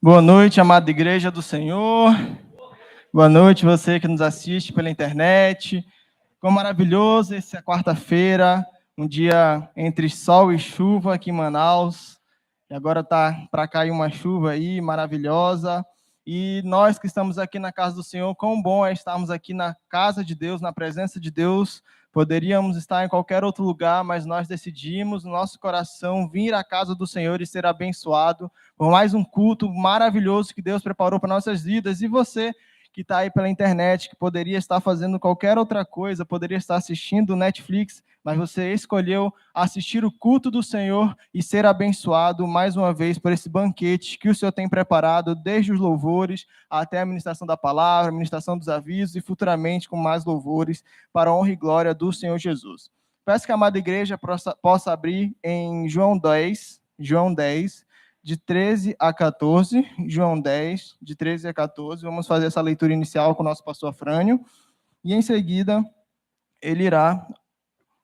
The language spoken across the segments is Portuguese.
Boa noite, amada igreja do Senhor. Boa noite, você que nos assiste pela internet. Como maravilhoso, essa é quarta-feira, um dia entre sol e chuva aqui em Manaus. E agora está para cair uma chuva aí maravilhosa. E nós que estamos aqui na casa do Senhor, quão bom é estarmos aqui na casa de Deus, na presença de Deus. Poderíamos estar em qualquer outro lugar, mas nós decidimos no nosso coração vir à casa do Senhor e ser abençoado por mais um culto maravilhoso que Deus preparou para nossas vidas. E você que está aí pela internet, que poderia estar fazendo qualquer outra coisa, poderia estar assistindo Netflix, mas você escolheu assistir o culto do Senhor e ser abençoado mais uma vez por esse banquete que o Senhor tem preparado, desde os louvores até a ministração da palavra, a ministração dos avisos e futuramente com mais louvores para a honra e glória do Senhor Jesus. Peço que a amada igreja possa abrir em João 10, de 13 a 14, João 10, de 13 a 14. Vamos fazer essa leitura inicial com o nosso pastor Afrânio, e em seguida ele irá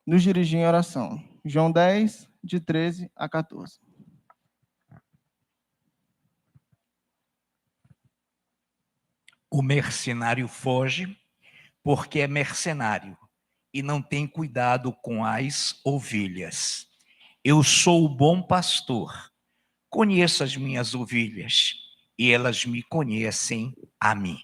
nos dirigir em oração. João 10, de 13 a 14. O mercenário foge porque é mercenário e não tem cuidado com as ovelhas. Eu sou o bom pastor. Conheço as minhas ovelhas e elas me conhecem a mim.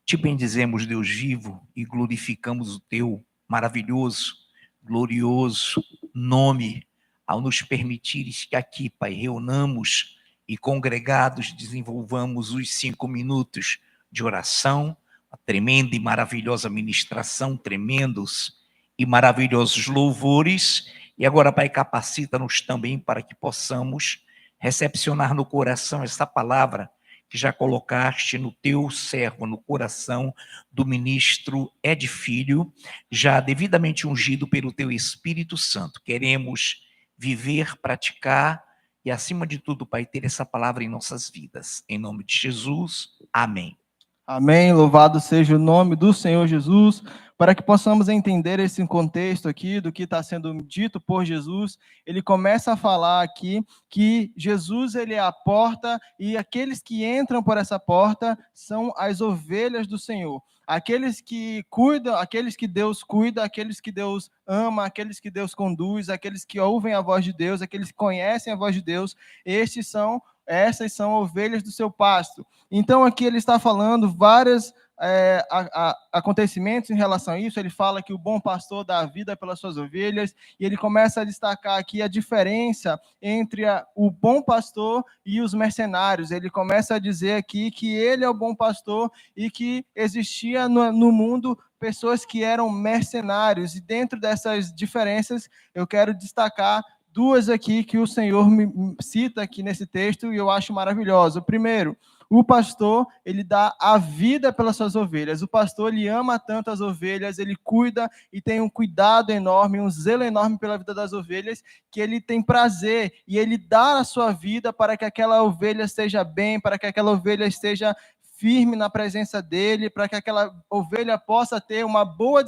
Te bendizemos, Deus vivo, e glorificamos o teu maravilhoso, glorioso nome ao nos permitires que aqui, Pai, reunamos e congregados desenvolvamos os 5 minutos de oração, a tremenda e maravilhosa ministração, tremendos e maravilhosos louvores. E agora, Pai, capacita-nos também para que possamos recepcionar no coração essa palavra que já colocaste no teu servo, no coração do ministro Ed Filho, já devidamente ungido pelo teu Espírito Santo. Queremos viver, praticar e, acima de tudo, Pai, ter essa palavra em nossas vidas. Em nome de Jesus, amém. Amém, louvado seja o nome do Senhor Jesus, para que possamos entender esse contexto aqui do que está sendo dito por Jesus. Ele começa a falar aqui que Jesus ele é a porta e aqueles que entram por essa porta são as ovelhas do Senhor. Aqueles que cuidam, aqueles que Deus cuida, aqueles que Deus ama, aqueles que Deus conduz, aqueles que ouvem a voz de Deus, aqueles que conhecem a voz de Deus, essas são ovelhas do seu pasto. Então, aqui ele está falando vários acontecimentos em relação a isso. Ele fala que o bom pastor dá a vida pelas suas ovelhas, e ele começa a destacar aqui a diferença entre o bom pastor e os mercenários. Ele começa a dizer aqui que ele é o bom pastor e que existia no mundo pessoas que eram mercenários. E dentro dessas diferenças, eu quero destacar duas aqui que o Senhor me cita aqui nesse texto e eu acho maravilhoso. Primeiro, o pastor, ele dá a vida pelas suas ovelhas. O pastor, ele ama tanto as ovelhas, ele cuida e tem um cuidado enorme, um zelo enorme pela vida das ovelhas, que ele tem prazer e ele dá a sua vida para que aquela ovelha esteja bem, para que aquela ovelha esteja firme na presença dele, para que aquela ovelha possa ter uma boa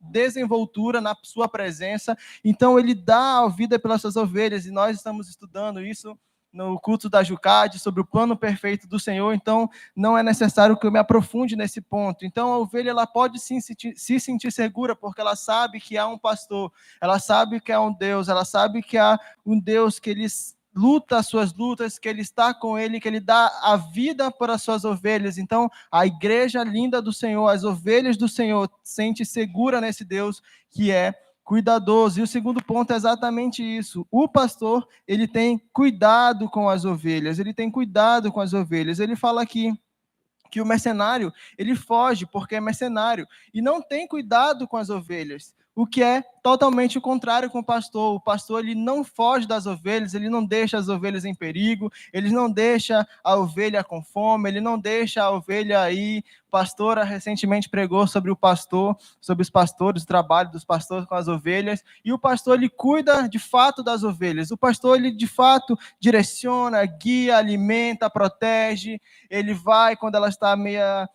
desenvoltura na sua presença. Então, ele dá a vida pelas suas ovelhas, e nós estamos estudando isso no culto da Jucade, sobre o plano perfeito do Senhor. Então, não é necessário que eu me aprofunde nesse ponto. Então, a ovelha ela pode se sentir segura, porque ela sabe que há um pastor, ela sabe que há um Deus, ela sabe que há um Deus que ele luta as suas lutas, que ele está com ele, que ele dá a vida para as suas ovelhas. Então, a igreja linda do Senhor, as ovelhas do Senhor, sente segura nesse Deus que é cuidadoso. E o segundo ponto é exatamente isso. O pastor, ele tem cuidado com as ovelhas, ele tem cuidado com as ovelhas. Ele fala aqui que o mercenário, ele foge porque é mercenário e não tem cuidado com as ovelhas, o que é totalmente o contrário com o pastor. O pastor, ele não foge das ovelhas, ele não deixa as ovelhas em perigo, ele não deixa a ovelha com fome, ele não deixa a ovelha aí. Pastora recentemente pregou sobre o pastor, sobre os pastores, o trabalho dos pastores com as ovelhas, e o pastor, ele cuida de fato das ovelhas. O pastor, ele de fato direciona, guia, alimenta, protege. Ele vai quando ela está meia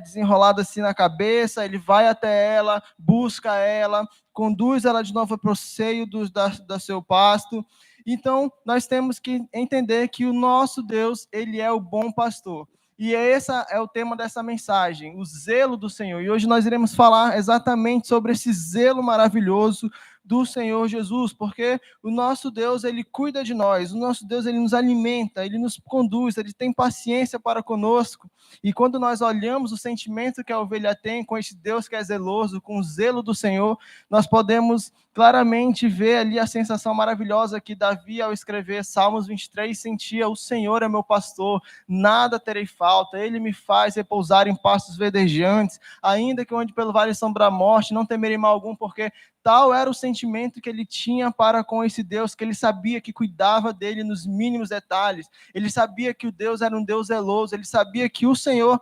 desenrolada assim na cabeça, ele vai até ela, busca ela, conduz ela de novo para o seio do seu pasto. Então, nós temos que entender que o nosso Deus, ele é o bom pastor. E esse é o tema dessa mensagem, o zelo do Senhor. E hoje nós iremos falar exatamente sobre esse zelo maravilhoso do Senhor Jesus, porque o nosso Deus, ele cuida de nós, o nosso Deus, ele nos alimenta, ele nos conduz, ele tem paciência para conosco. E quando nós olhamos o sentimento que a ovelha tem com esse Deus que é zeloso, com o zelo do Senhor, nós podemos claramente ver ali a sensação maravilhosa que Davi, ao escrever Salmos 23, sentia: o Senhor é meu pastor, nada terei falta, ele me faz repousar em pastos verdejantes, ainda que eu ande pelo vale sombra da morte, não temerei mal algum, porque tal era o sentimento que ele tinha para com esse Deus, que ele sabia que cuidava dele nos mínimos detalhes, ele sabia que o Deus era um Deus zeloso, ele sabia que o Senhor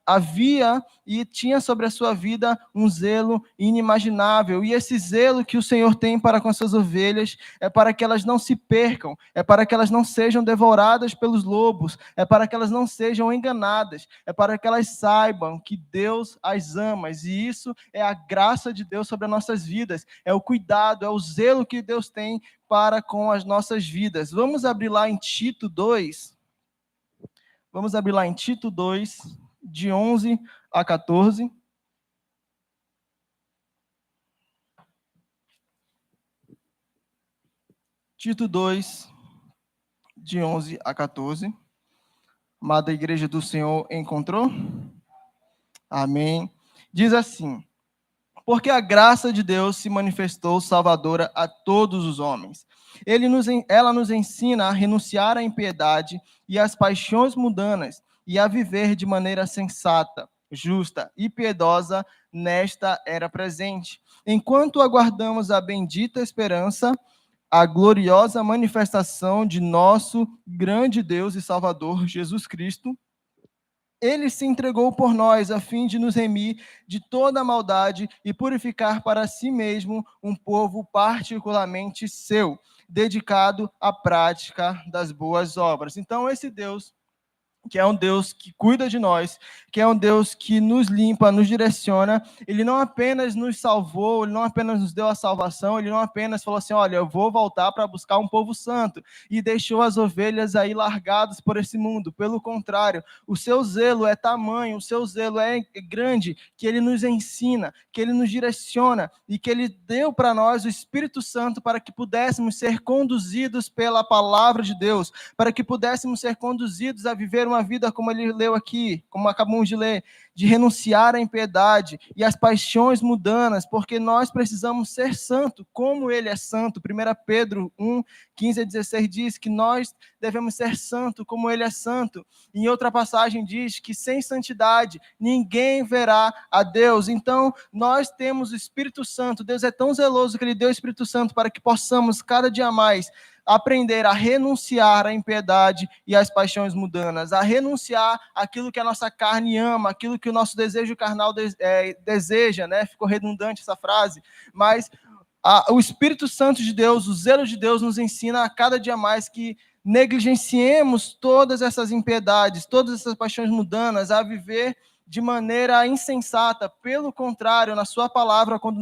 havia e tinha sobre a sua vida um zelo inimaginável, e esse zelo que o Senhor tem para com as suas ovelhas é para que elas não se percam, é para que elas não sejam devoradas pelos lobos, é para que elas não sejam enganadas, é para que elas saibam que Deus as ama, e isso é a graça de Deus sobre as nossas vidas, é o cuidado, é o zelo que Deus tem para com as nossas vidas. Vamos abrir lá em Tito 2, de 11 a 14. Tito 2, de 11 a 14. Amada igreja do Senhor, encontrou? Amém. Diz assim: porque a graça de Deus se manifestou salvadora a todos os homens. Ela nos ensina a renunciar à impiedade e às paixões mundanas e a viver de maneira sensata, justa e piedosa nesta era presente, enquanto aguardamos a bendita esperança, a gloriosa manifestação de nosso grande Deus e Salvador, Jesus Cristo. Ele se entregou por nós, a fim de nos remir de toda a maldade e purificar para si mesmo um povo particularmente seu, dedicado à prática das boas obras. Então, esse Deus, que é um Deus que cuida de nós, que é um Deus que nos limpa, nos direciona, ele não apenas nos salvou, ele não apenas nos deu a salvação, ele não apenas falou assim: olha, eu vou voltar para buscar um povo santo, e deixou as ovelhas aí largadas por esse mundo. Pelo contrário, o seu zelo é tamanho, o seu zelo é grande, que ele nos ensina, que ele nos direciona, e que ele deu para nós o Espírito Santo para que pudéssemos ser conduzidos pela palavra de Deus, para que pudéssemos ser conduzidos a viver uma vida como ele leu aqui, como acabamos de ler, de renunciar à impiedade e às paixões mundanas, porque nós precisamos ser santo, como ele é santo. 1 Pedro 1, 15 a 16 diz que nós devemos ser santo como ele é santo. Em outra passagem diz que sem santidade ninguém verá a Deus. Então, nós temos o Espírito Santo. Deus é tão zeloso que ele deu o Espírito Santo para que possamos cada dia mais aprender a renunciar à impiedade e às paixões mundanas, a renunciar àquilo que a nossa carne ama, aquilo que o nosso desejo carnal deseja, né? Ficou redundante essa frase, mas o Espírito Santo de Deus, o zelo de Deus nos ensina a cada dia mais que negligenciemos todas essas impiedades, todas essas paixões mundanas, a viver de maneira insensata. Pelo contrário, na sua palavra, quando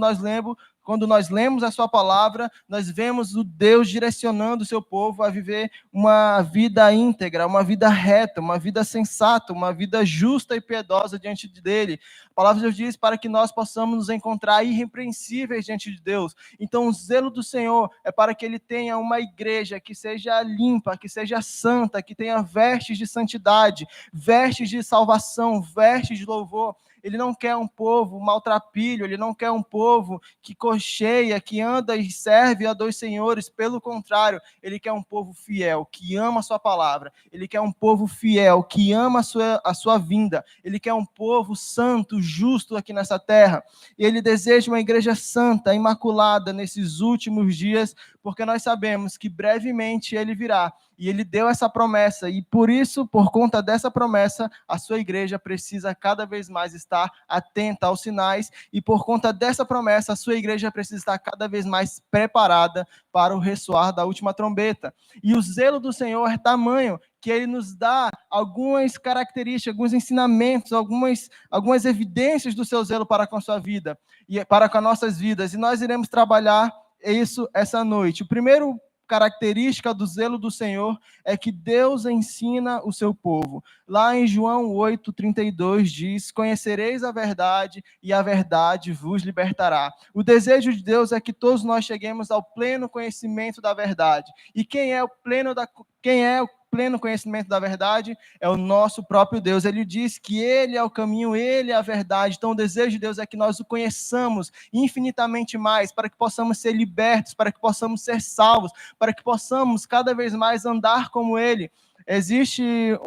nós lemos a sua palavra, nós vemos o Deus direcionando o seu povo a viver uma vida íntegra, uma vida reta, uma vida sensata, uma vida justa e piedosa diante dele. A palavra de Deus diz para que nós possamos nos encontrar irrepreensíveis diante de Deus. Então, o zelo do Senhor é para que ele tenha uma igreja que seja limpa, que seja santa, que tenha vestes de santidade, vestes de salvação, vestes de louvor. Ele não quer um povo maltrapilho, ele não quer um povo que cocheia, que anda e serve a dois senhores. Pelo contrário, ele quer um povo fiel, que ama a sua palavra. Ele quer um povo fiel, que ama a sua vinda. Ele quer um povo santo, justo aqui nessa terra. E ele deseja uma igreja santa, imaculada nesses últimos dias, porque nós sabemos que brevemente ele virá. E ele deu essa promessa, e por isso, por conta dessa promessa, a sua igreja precisa cada vez mais estar atenta aos sinais, e por conta dessa promessa, a sua igreja precisa estar cada vez mais preparada para o ressoar da última trombeta. E o zelo do Senhor é tamanho que ele nos dá algumas características, alguns ensinamentos, algumas evidências do seu zelo para com a sua vida, e para com as nossas vidas, e nós iremos trabalhar isso essa noite. O primeiro característica do zelo do Senhor é que Deus ensina o seu povo. Lá em João 8:32 diz: conhecereis a verdade e a verdade vos libertará. O desejo de Deus é que todos nós cheguemos ao pleno conhecimento da verdade. E quem é o pleno conhecimento da verdade? É o nosso próprio Deus. Ele diz que Ele é o caminho, Ele é a verdade. Então o desejo de Deus é que nós o conheçamos infinitamente mais, para que possamos ser libertos, para que possamos ser salvos, para que possamos cada vez mais andar como Ele. Existe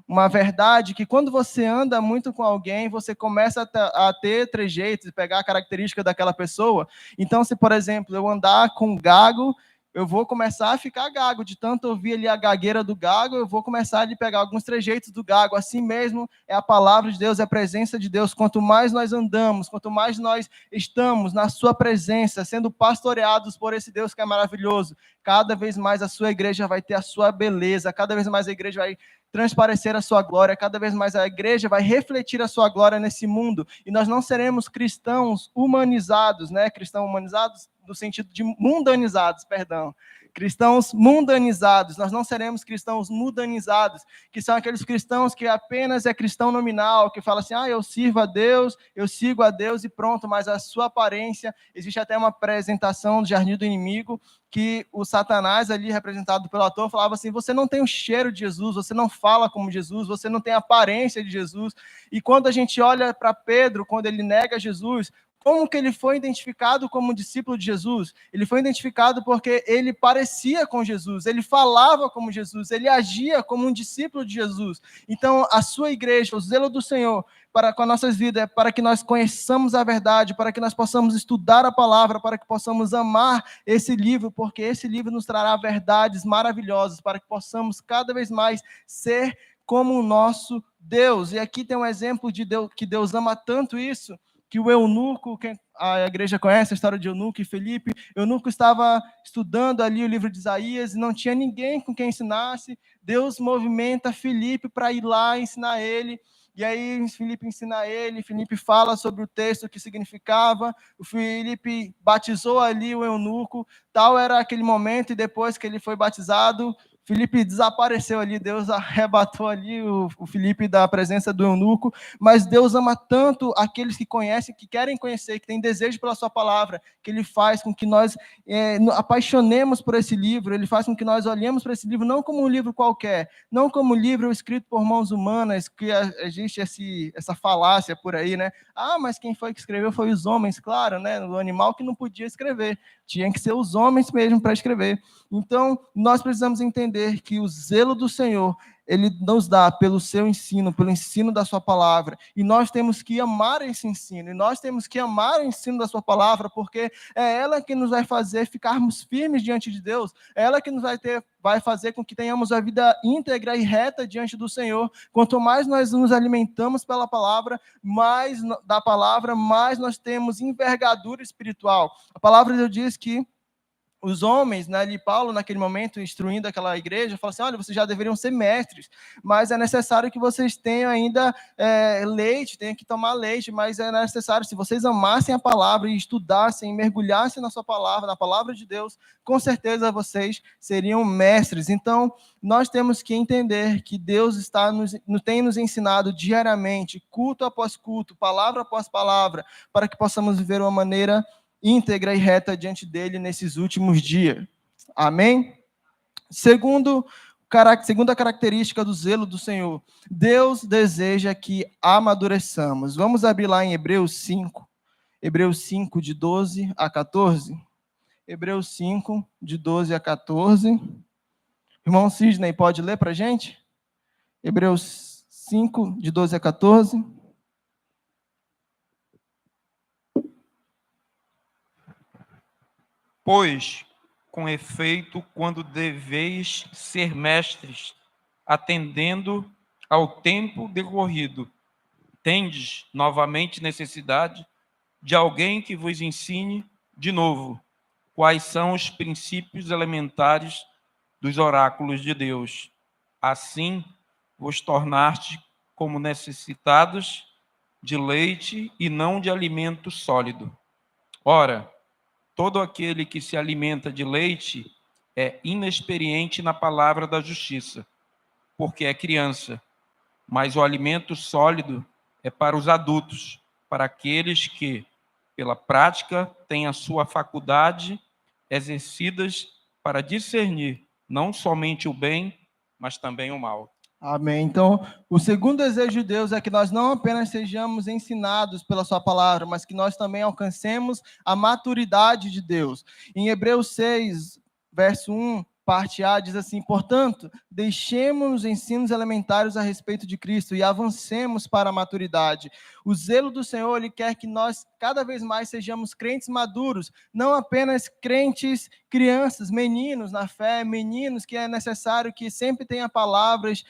uma verdade que quando você anda muito com alguém, você começa a ter trejeitos, pegar a característica daquela pessoa. Então, se, por exemplo, eu andar com gago, eu vou começar a ficar gago, de tanto ouvir ali a gagueira do gago, eu vou começar a pegar alguns trejeitos do gago. Assim mesmo é a palavra de Deus, é a presença de Deus. Quanto mais nós andamos, quanto mais nós estamos na sua presença, sendo pastoreados por esse Deus que é maravilhoso, cada vez mais a sua igreja vai ter a sua beleza, cada vez mais a igreja vai transparecer a sua glória, cada vez mais a igreja vai refletir a sua glória nesse mundo, e nós não seremos cristãos humanizados, né? Cristãos humanizados no sentido de mundanizados, perdão. Cristãos mundanizados, nós não seremos cristãos mundanizados, que são aqueles cristãos que apenas é cristão nominal, que fala assim, eu sirvo a Deus, eu sigo a Deus e pronto, mas a sua aparência, existe até uma apresentação do Jardim do Inimigo, que o Satanás ali, representado pelo ator, falava assim, você não tem o cheiro de Jesus, você não fala como Jesus, você não tem a aparência de Jesus. E quando a gente olha para Pedro, quando ele nega Jesus, como que ele foi identificado como discípulo de Jesus? Ele foi identificado porque ele parecia com Jesus, ele falava como Jesus, ele agia como um discípulo de Jesus. Então, a sua igreja, o zelo do Senhor para com as nossas vidas, é para que nós conheçamos a verdade, para que nós possamos estudar a palavra, para que possamos amar esse livro, porque esse livro nos trará verdades maravilhosas, para que possamos cada vez mais ser como o nosso Deus. E aqui tem um exemplo de Deus, que Deus ama tanto isso, que o eunuco, a igreja conhece a história de Eunuco e Filipe, Eunuco estava estudando ali o livro de Isaías e não tinha ninguém com quem ensinasse. Deus movimenta Filipe para ir lá ensinar ele. E aí Filipe ensina ele, Filipe fala sobre o texto que significava, o Filipe batizou ali o eunuco, tal era aquele momento, e depois que ele foi batizado, Filipe desapareceu ali, Deus arrebatou ali o Filipe da presença do eunuco, mas Deus ama tanto aqueles que conhecem, que querem conhecer, que têm desejo pela sua palavra, que ele faz com que nós apaixonemos por esse livro, ele faz com que nós olhemos para esse livro não como um livro qualquer, não como um livro escrito por mãos humanas, que existe essa falácia por aí, né? Mas quem foi que escreveu foi os homens, claro, né? O animal que não podia escrever, tinha que ser os homens mesmo para escrever. Então, nós precisamos entender que o zelo do Senhor, ele nos dá pelo seu ensino, pelo ensino da sua palavra, e nós temos que amar esse ensino, e nós temos que amar o ensino da sua palavra, porque é ela que nos vai fazer ficarmos firmes diante de Deus, é ela que nos vai fazer com que tenhamos a vida íntegra e reta diante do Senhor. Quanto mais nós nos alimentamos pela palavra, mais da palavra, mais nós temos envergadura espiritual. A palavra de Deus diz que os homens, né, ali Paulo, naquele momento, instruindo aquela igreja, fala assim, olha, vocês já deveriam ser mestres, mas é necessário que vocês tenham ainda leite, tenham que tomar leite, mas é necessário, se vocês amassem a palavra e estudassem, mergulhassem na sua palavra, na palavra de Deus, com certeza vocês seriam mestres. Então, nós temos que entender que Deus tem nos ensinado diariamente, culto após culto, palavra após palavra, para que possamos viver uma maneira íntegra e reta diante dele nesses últimos dias. Amém? Segunda característica do zelo do Senhor, Deus deseja que amadureçamos. Vamos abrir lá em Hebreus 5, de 12 a 14. Hebreus 5, de 12 a 14. Irmão Sidney, pode ler para a gente? Hebreus 5, de 12 a 14. Pois, com efeito, quando deveis ser mestres, atendendo ao tempo decorrido, tendes novamente necessidade de alguém que vos ensine de novo quais são os princípios elementares dos oráculos de Deus. Assim, vos tornaste como necessitados de leite e não de alimento sólido. Ora, todo aquele que se alimenta de leite é inexperiente na palavra da justiça, porque é criança. Mas o alimento sólido é para os adultos, para aqueles que, pela prática, têm a sua faculdade exercidas para discernir não somente o bem, mas também o mal. Amém. Então, o segundo desejo de Deus é que nós não apenas sejamos ensinados pela sua palavra, mas que nós também alcancemos a maturidade de Deus. Em Hebreus 6, verso 1, parte A, diz assim: portanto, deixemos os ensinos elementares a respeito de Cristo e avancemos para a maturidade. O zelo do Senhor, Ele quer que nós cada vez mais sejamos crentes maduros, não apenas crentes crianças, meninos na fé, meninos que é necessário que sempre tenha palavras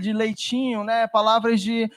de leitinho, né? Palavras de,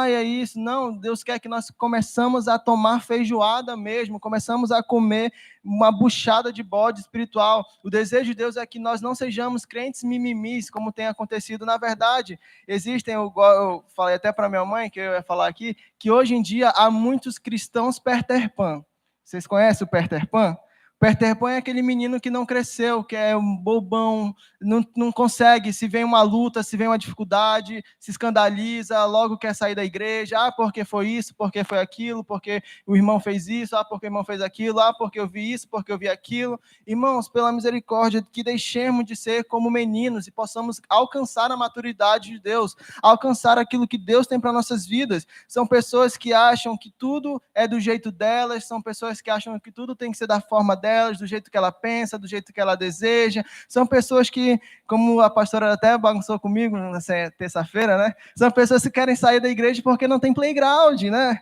é isso. Não, Deus quer que nós começamos a tomar feijoada mesmo, começamos a comer uma buchada de bode espiritual. O desejo de Deus é que nós não sejamos crentes mimimis, como tem acontecido. Na verdade, existem, eu falei até para minha mãe, que eu ia falar aqui, que hoje em dia há muitos cristãos Peter Pan. Vocês conhecem o Peter Pan? Peter Pan é aquele menino que não cresceu, que é um bobão, não consegue, se vem uma luta, se vem uma dificuldade, se escandaliza, logo quer sair da igreja, porque foi isso, porque foi aquilo, porque o irmão fez isso, porque o irmão fez aquilo, porque eu vi isso, porque eu vi aquilo. Irmãos, pela misericórdia, que deixemos de ser como meninos e possamos alcançar a maturidade de Deus, alcançar aquilo que Deus tem para nossas vidas. São pessoas que acham que tudo é do jeito delas, são pessoas que acham que tudo tem que ser da forma delas, do jeito que ela pensa, do jeito que ela deseja. São pessoas que, como a pastora até bagunçou comigo nessa terça-feira, né? São pessoas que querem sair da igreja porque não tem playground, né?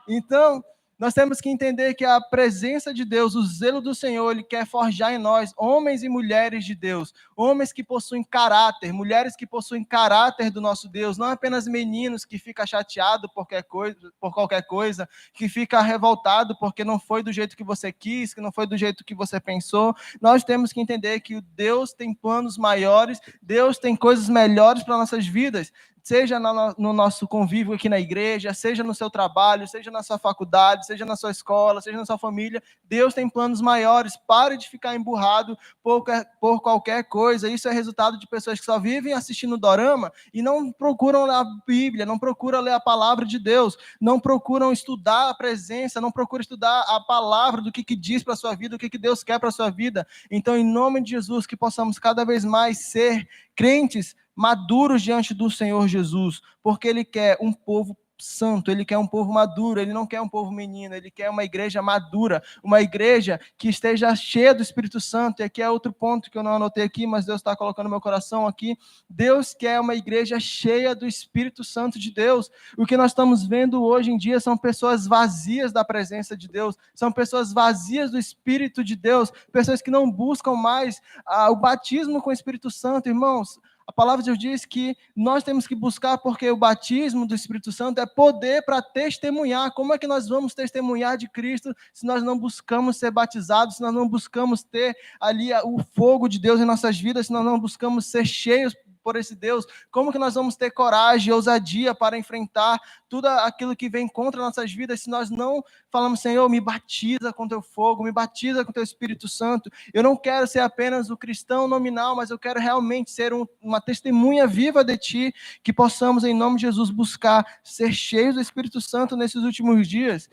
Então, nós temos que entender que a presença de Deus, o zelo do Senhor, Ele quer forjar em nós homens e mulheres de Deus, homens que possuem caráter, mulheres que possuem caráter do nosso Deus, não apenas meninos que ficam chateados por qualquer coisa, que ficam revoltados porque não foi do jeito que você quis, que não foi do jeito que você pensou. Nós temos que entender que Deus tem planos maiores, Deus tem coisas melhores para nossas vidas, seja no nosso convívio aqui na igreja, seja no seu trabalho, seja na sua faculdade, seja na sua escola, seja na sua família. Deus tem planos maiores. Pare de ficar emburrado por qualquer coisa. Isso é resultado de pessoas que só vivem assistindo dorama e não procuram ler a Bíblia, não procuram ler a palavra de Deus, não procuram estudar a presença, não procuram estudar a palavra do que diz para a sua vida, o que Deus quer para a sua vida. Então, em nome de Jesus, que possamos cada vez mais ser crentes maduros diante do Senhor Jesus, porque Ele quer um povo santo, Ele quer um povo maduro, Ele não quer um povo menino, Ele quer uma igreja madura, uma igreja que esteja cheia do Espírito Santo. E aqui é outro ponto que eu não anotei aqui, mas Deus está colocando no meu coração aqui. Deus quer uma igreja cheia do Espírito Santo de Deus. O que nós estamos vendo hoje em dia são pessoas vazias da presença de Deus, são pessoas vazias do Espírito de Deus, pessoas que não buscam mais o batismo com o Espírito Santo. Irmãos, a palavra de Deus diz que nós temos que buscar, porque o batismo do Espírito Santo é poder para testemunhar. Como é que nós vamos testemunhar de Cristo se nós não buscamos ser batizados, se nós não buscamos ter ali o fogo de Deus em nossas vidas, se nós não buscamos ser cheios por esse Deus? Como que nós vamos ter coragem e ousadia para enfrentar tudo aquilo que vem contra nossas vidas se nós não falamos: Senhor, me batiza com teu fogo, me batiza com teu Espírito Santo? Eu não quero ser apenas o cristão nominal, mas eu quero realmente ser uma testemunha viva de ti, que possamos, em nome de Jesus, buscar ser cheios do Espírito Santo nesses últimos dias.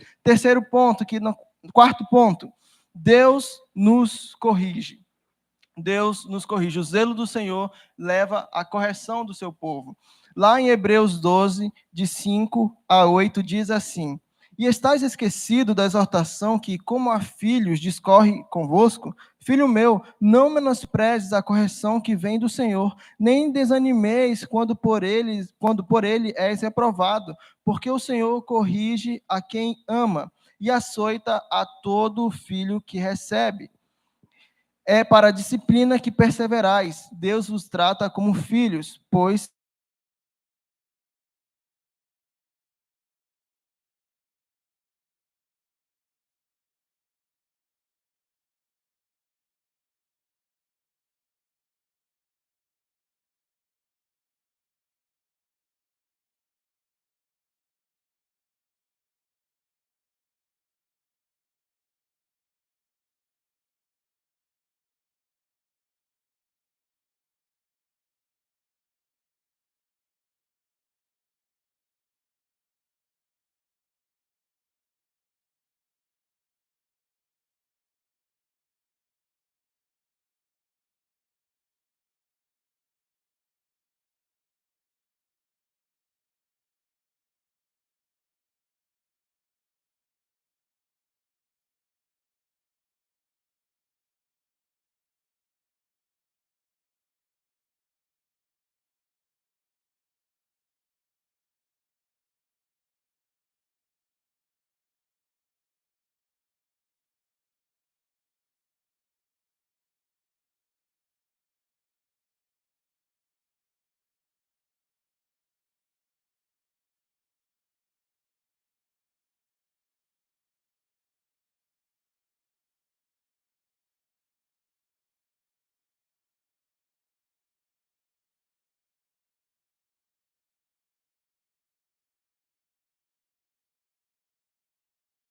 Quarto ponto, Deus nos corrige. Deus nos corrige. O zelo do Senhor leva à correção do seu povo. Lá em Hebreus 12, de 5 a 8, diz assim: e estáis esquecido da exortação que, como a filhos, discorre convosco? Filho meu, não menosprezes a correção que vem do Senhor, nem desanimeis quando por ele és reprovado, porque o Senhor corrige a quem ama e açoita a todo filho que recebe. É para a disciplina que perseverais. Deus vos trata como filhos, pois